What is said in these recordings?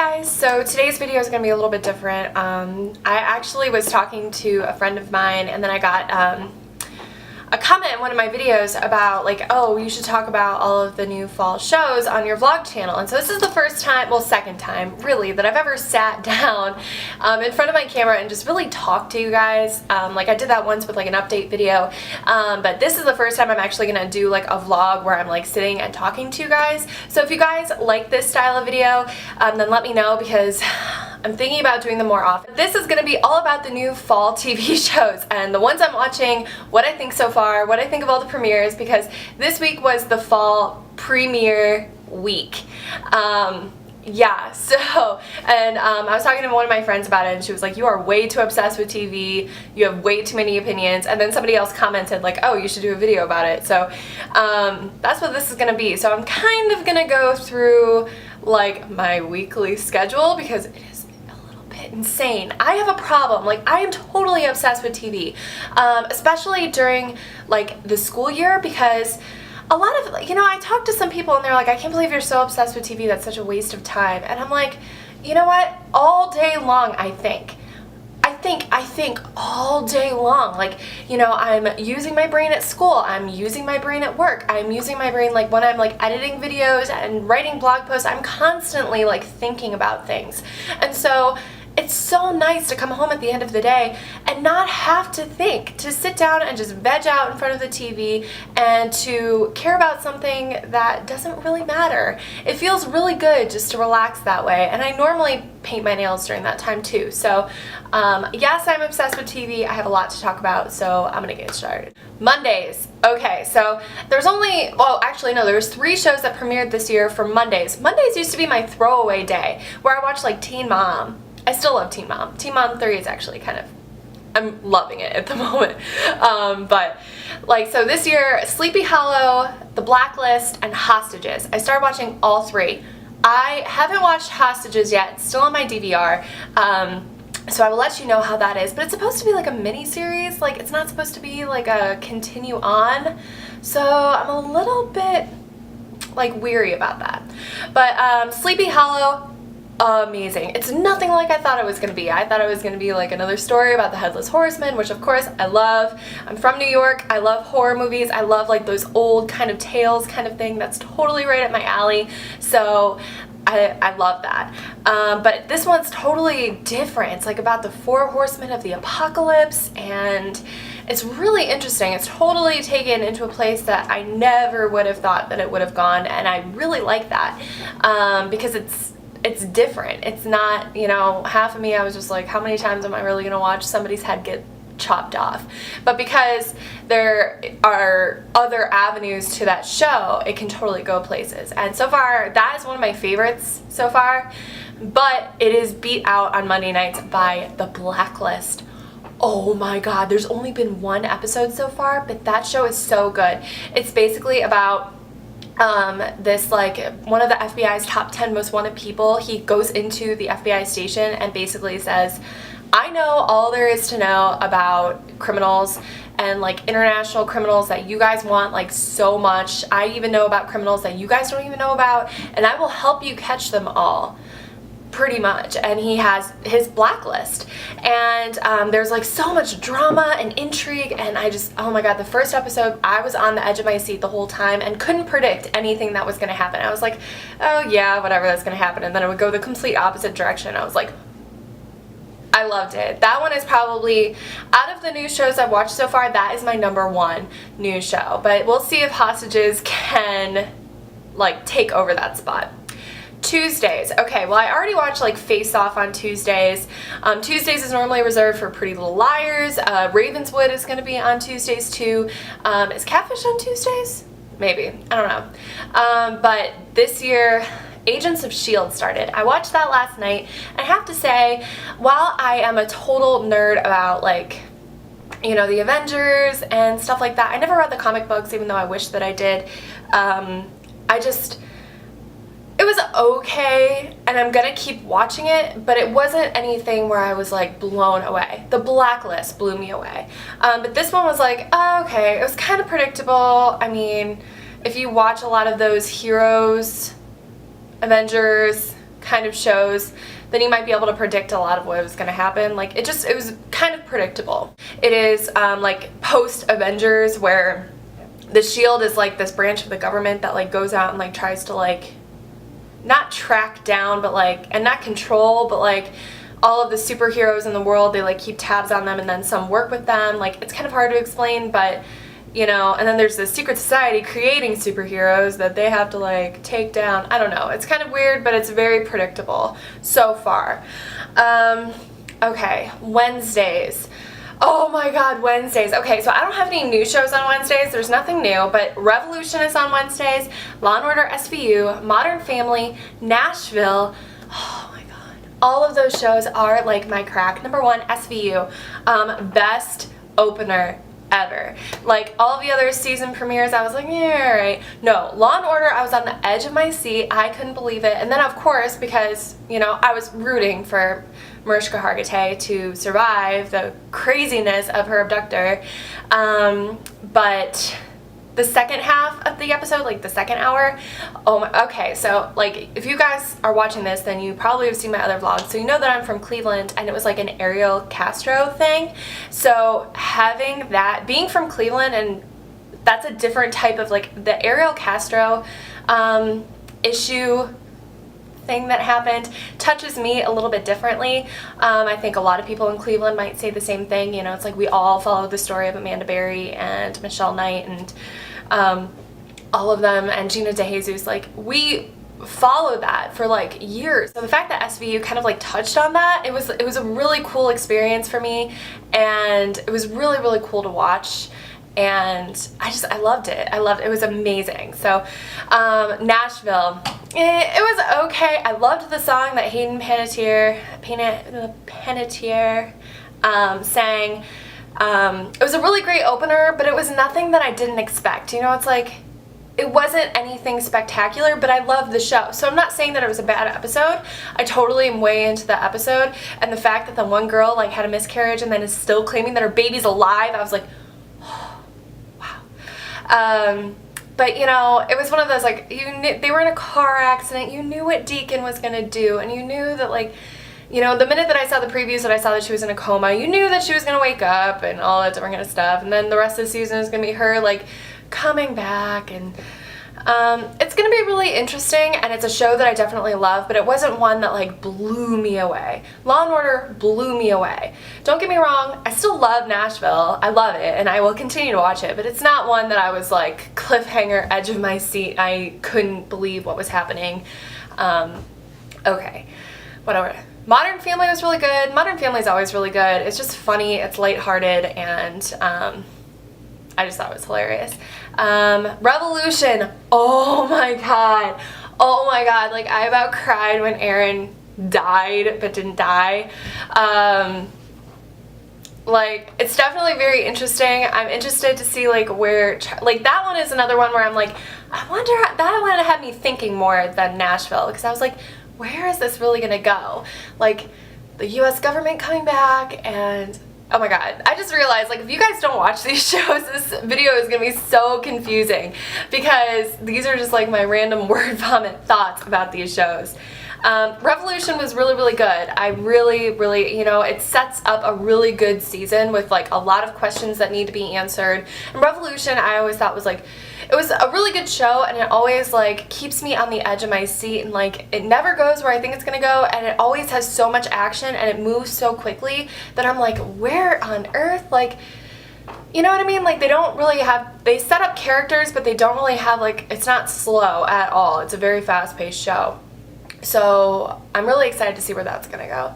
guys, so today's video is going to be a little bit different. I actually was talking to a friend of mine and then I got a comment in one of my videos about like, oh, you should talk about all of the new fall shows on your vlog channel. And so this is the first time, well, second time really, that I've ever sat down in front of my camera and just really talked to you guys. Like I did that once with like an update video, but this is the first time I'm actually gonna do like a vlog where I'm like sitting and talking to you guys. So if you guys like this style of video, then let me know because I'm thinking about doing them more often. This is going to be all about the new fall TV shows and the ones I'm watching, what I think so far, what I think of all the premieres, because this week was the fall premiere week. Yeah, so, and I was talking to one of my friends about it and she was like, you are way too obsessed with TV, you have way too many opinions, and then somebody else commented like, oh, you should do a video about it. So that's what this is going to be. So I'm kind of going to go through like my weekly schedule because it is insane. I have a problem. Like, I am totally obsessed with TV, especially during like the school year, because a lot of, you know, I talk to some people and they're like, I can't believe you're so obsessed with TV, that's such a waste of time. And I'm like, you know what, all day long I think all day long. Like, you know, I'm using my brain at school, I'm using my brain at work, I'm using my brain like when I'm like editing videos and writing blog posts. I'm constantly like thinking about things. And so it's so nice to come home at the end of the day and not have to think, to sit down and just veg out in front of the TV and to care about something that doesn't really matter. It feels really good just to relax that way, and I normally paint my nails during that time too. So yes, I'm obsessed with TV. I have a lot to talk about, so I'm gonna get started. Mondays. Okay, so there's only, well, actually no, there's 3 shows that premiered this year for Mondays. Mondays used to be my throwaway day where I watched like Teen Mom. I still love Teen Mom. Teen Mom 3 is actually kind of, I'm loving it at the moment. But like, so this year, Sleepy Hollow, The Blacklist, and Hostages. I started watching all 3. I haven't watched Hostages yet. It's still on my DVR. So I will let you know how that is. But it's supposed to be like a mini-series. Like, it's not supposed to be like a continue on. So I'm a little bit like weary about that. But Sleepy Hollow, amazing. It's nothing like I thought it was going to be. I thought it was going to be like another story about the Headless Horseman, which of course I love. I'm from New York. I love horror movies. I love like those old kind of tales kind of thing. That's totally right up my alley. So I love that. But this one's totally different. It's like about the 4 horsemen of the apocalypse, and it's really interesting. It's totally taken into a place that I never would have thought that it would have gone, and I really like that because it's different. It's not, you know, half of me I was just like, how many times am I really gonna watch somebody's head get chopped off? But because there are other avenues to that show, it can totally go places. And so far, that is one of my favorites so far, but it is beat out on Monday nights by The Blacklist. Oh my god, there's only been 1 episode so far, but that show is so good. It's basically about this, like, one of the FBI's top 10 most wanted people. He goes into the FBI station and basically says, I know all there is to know about criminals and like international criminals that you guys want like so much. I even know about criminals that you guys don't even know about, and I will help you catch them all. Pretty much. And he has his blacklist, and there's like so much drama and intrigue, and I just, oh my god, the first episode I was on the edge of my seat the whole time and couldn't predict anything that was going to happen. I was like, oh yeah, whatever, that's going to happen, and then it would go the complete opposite direction. I was like, I loved it. That one is probably, out of the new shows I've watched so far, that is my #1 new show, but we'll see if Hostages can like take over that spot. Tuesdays. Okay, well I already watched like Face Off on Tuesdays. Tuesdays is normally reserved for Pretty Little Liars. Ravenswood is going to be on Tuesdays too. Is Catfish on Tuesdays? Maybe. I don't know. But this year, Agents of S.H.I.E.L.D. started. I watched that last night, and I have to say, while I am a total nerd about like, you know, the Avengers and stuff like that, I never read the comic books even though I wish that I did. It was okay, and I'm gonna keep watching it, but it wasn't anything where I was like blown away. The Blacklist blew me away. But this one was like, oh, okay, it was kind of predictable. I mean, if you watch a lot of those Heroes, Avengers kind of shows, then you might be able to predict a lot of what was going to happen. Like, it was kind of predictable. It is like post-Avengers, where the Shield is like this branch of the government that like goes out and like tries to like not track down, but like, and not control, but like all of the superheroes in the world, they like keep tabs on them, and then some work with them. Like, it's kind of hard to explain, but you know, and then there's the secret society creating superheroes that they have to like take down. I don't know. It's kind of weird, but it's very predictable so far. Okay, Wednesdays. Oh my god, Wednesdays. Okay, so I don't have any new shows on Wednesdays. There's nothing new, but Revolution is on Wednesdays, Law & Order SVU, Modern Family, Nashville. Oh my god. All of those shows are like my crack. Number one, SVU. Best opener ever. Like, all of the other season premieres, I was like, yeah, alright. No, Law & Order, I was on the edge of my seat. I couldn't believe it. And then, of course, because, you know, I was rooting for Mariska Hargitay to survive the craziness of her abductor. But the second half of the episode, like the second hour, oh my, okay, so like if you guys are watching this, then you probably have seen my other vlogs, so you know that I'm from Cleveland, and it was like an Ariel Castro thing. So having that, being from Cleveland, and that's a different type of like the Ariel Castro issue thing that happened touches me a little bit differently. I think a lot of people in Cleveland might say the same thing. You know, it's like we all follow the story of Amanda Berry and Michelle Knight and all of them, and Gina DeJesus. Like, we follow that for like years. So the fact that SVU kind of like touched on that, it was a really cool experience for me, and it was really, really cool to watch. And I loved it. I loved it. It was amazing. So, Nashville, it was okay. I loved the song that Hayden Panettiere sang. It was a really great opener, but it was nothing that I didn't expect. You know, it's like, it wasn't anything spectacular, but I loved the show. So I'm not saying that it was a bad episode. I totally am way into the episode, and the fact that the one girl like had a miscarriage and then is still claiming that her baby's alive, I was like, but you know, it was one of those, like, you knew they were in a car accident, you knew what Deacon was gonna do, and you knew that, like, you know, the minute that I saw the previews and I saw that she was in a coma, you knew that she was gonna wake up and all that different kind of stuff, and then the rest of the season is gonna be her, like, coming back, and it's gonna be really interesting, and it's a show that I definitely love, but it wasn't one that like blew me away. Law & Order blew me away. Don't get me wrong, I still love Nashville. I love it, and I will continue to watch it, but it's not one that I was like cliffhanger, edge of my seat. I couldn't believe what was happening. Okay, whatever. Modern Family was really good. Modern Family is always really good. It's just funny, it's lighthearted, and I just thought it was hilarious. Revolution, oh my god, like I about cried when Aaron died but didn't die. Like, it's definitely very interesting. I'm interested to see like where, like, that one is another one where I'm like, I wonder, that one had me thinking more than Nashville, because I was like, where is this really gonna go? Like, the US government coming back, and oh my god, I just realized, like, if you guys don't watch these shows, this video is gonna be so confusing, because these are just like my random word vomit thoughts about these shows. Revolution was really, really good. I really, you know, it sets up a really good season with like a lot of questions that need to be answered. And Revolution, I always thought was like, it was a really good show, and it always like keeps me on the edge of my seat, and like it never goes where I think it's gonna go, and it always has so much action and it moves so quickly that I'm like, where on earth, like, you know what I mean? Like, they don't really have, they set up characters, but they don't really have, like, it's not slow at all. It's a very fast-paced show. So I'm really excited to see where that's gonna go.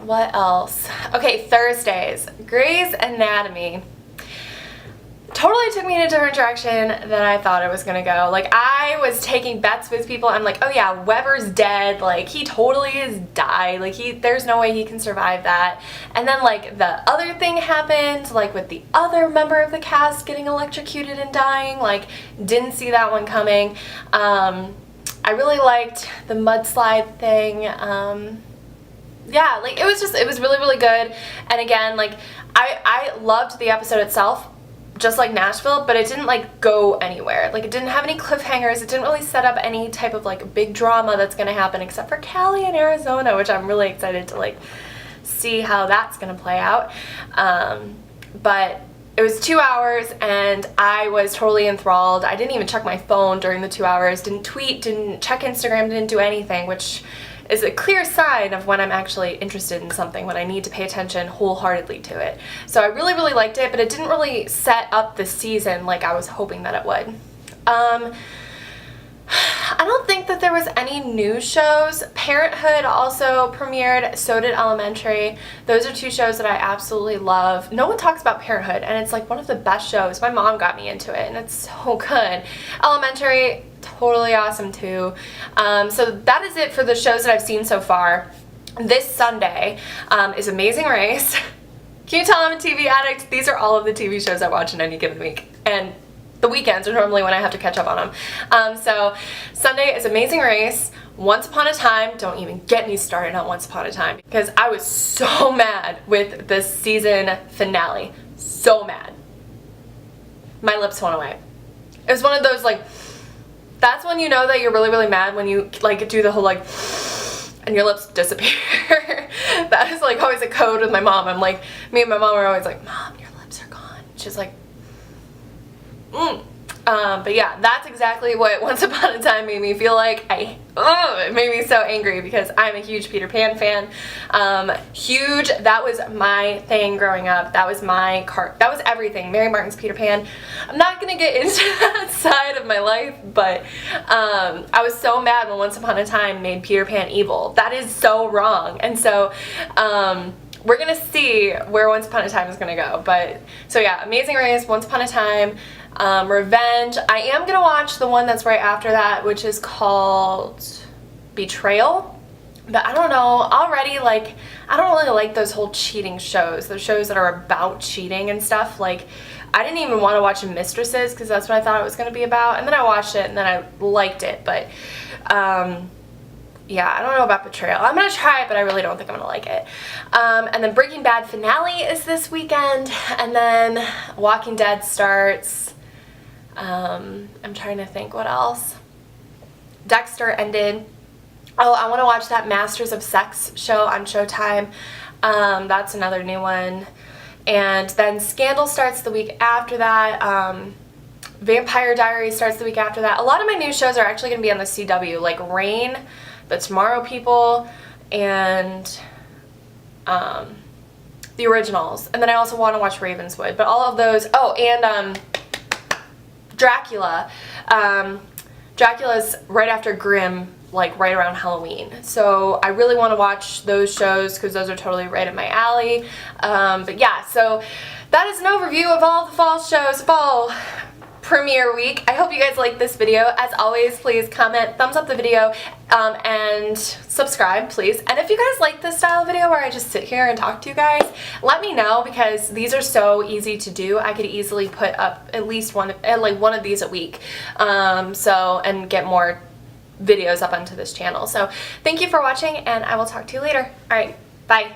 What else? Okay, Thursdays. Grey's Anatomy totally took me in a different direction than I thought it was gonna go. Like, I was taking bets with people. I'm like, oh yeah, Weber's dead. Like, he totally has died. Like, there's no way he can survive that. And then, like, the other thing happened, like, with the other member of the cast getting electrocuted and dying. Like, didn't see that one coming. I really liked the mudslide thing. Yeah, like, it was really, really good. And again, like, I loved the episode itself. just like Nashville, but it didn't like go anywhere. Like it didn't have any cliffhangers. It didn't really set up any type of like big drama that's gonna happen, except for Cali and Arizona, which I'm really excited to like see how that's gonna play out. But it was 2 hours and I was totally enthralled. I didn't even check my phone during the 2 hours, didn't tweet, didn't check Instagram, didn't do anything, which is a clear sign of when I'm actually interested in something, when I need to pay attention wholeheartedly to it. So I really, really liked it, but it didn't really set up the season like I was hoping that it would. I don't think that there was any new shows. Parenthood also premiered, so did Elementary. Those are two shows that I absolutely love. No one talks about Parenthood, and it's like one of the best shows. My mom got me into it, and it's so good. Elementary, totally awesome too. So that is it for the shows that I've seen so far. This Sunday is Amazing Race. Can you tell I'm a TV addict? These are all of the TV shows I watch in any given week. And the weekends are normally when I have to catch up on them. So Sunday is Amazing Race, Once Upon a Time. Don't even get me started on Once Upon a Time, because I was so mad with the season finale. So mad. My lips went away. It was one of those like, that's when you know that you're really, really mad, when you like do the whole like, and your lips disappear. That is like always a code with my mom. I'm like, me and my mom are always like, Mom, your lips are gone. She's like, but yeah, that's exactly what Once Upon a Time made me feel like. It made me so angry because I'm a huge Peter Pan fan. Huge. That was my thing growing up. That was my that was everything. Mary Martin's Peter Pan. I'm not gonna get into that side of my life, but I was so mad when Once Upon a Time made Peter Pan evil. That is so wrong. And so we're gonna see where Once Upon a Time is gonna go. But so yeah, Amazing Race, Once Upon a Time, Revenge. I am gonna watch the one that's right after that, which is called Betrayal. But I don't know, already, like, I don't really like those whole cheating shows, those shows that are about cheating and stuff. Like, I didn't even want to watch Mistresses because that's what I thought it was going to be about, and then I watched it and then I liked it. But yeah, I don't know about Betrayal. I'm going to try it, but I really don't think I'm going to like it. And then Breaking Bad finale is this weekend, and then Walking Dead starts. I'm trying to think what else. Dexter ended. Oh, I want to watch that Masters of Sex show on Showtime. That's another new one. And then Scandal starts the week after that. Vampire Diaries starts the week after that. A lot of my new shows are actually going to be on the CW, like Reign, The Tomorrow People, and the originals. And then I also want to watch Ravenswood. But all of those, oh, and Dracula. Dracula's right after Grimm, like right around Halloween. So I really want to watch those shows because those are totally right up my alley. But yeah, so that is an overview of all the fall shows, fall premiere week. I hope you guys liked this video. As always, please comment, thumbs up the video, and subscribe, please. And if you guys like this style of video where I just sit here and talk to you guys, let me know, because these are so easy to do. I could easily put up at least one of these a week, and get more videos up onto this channel. So thank you for watching, and I will talk to you later. All right, bye.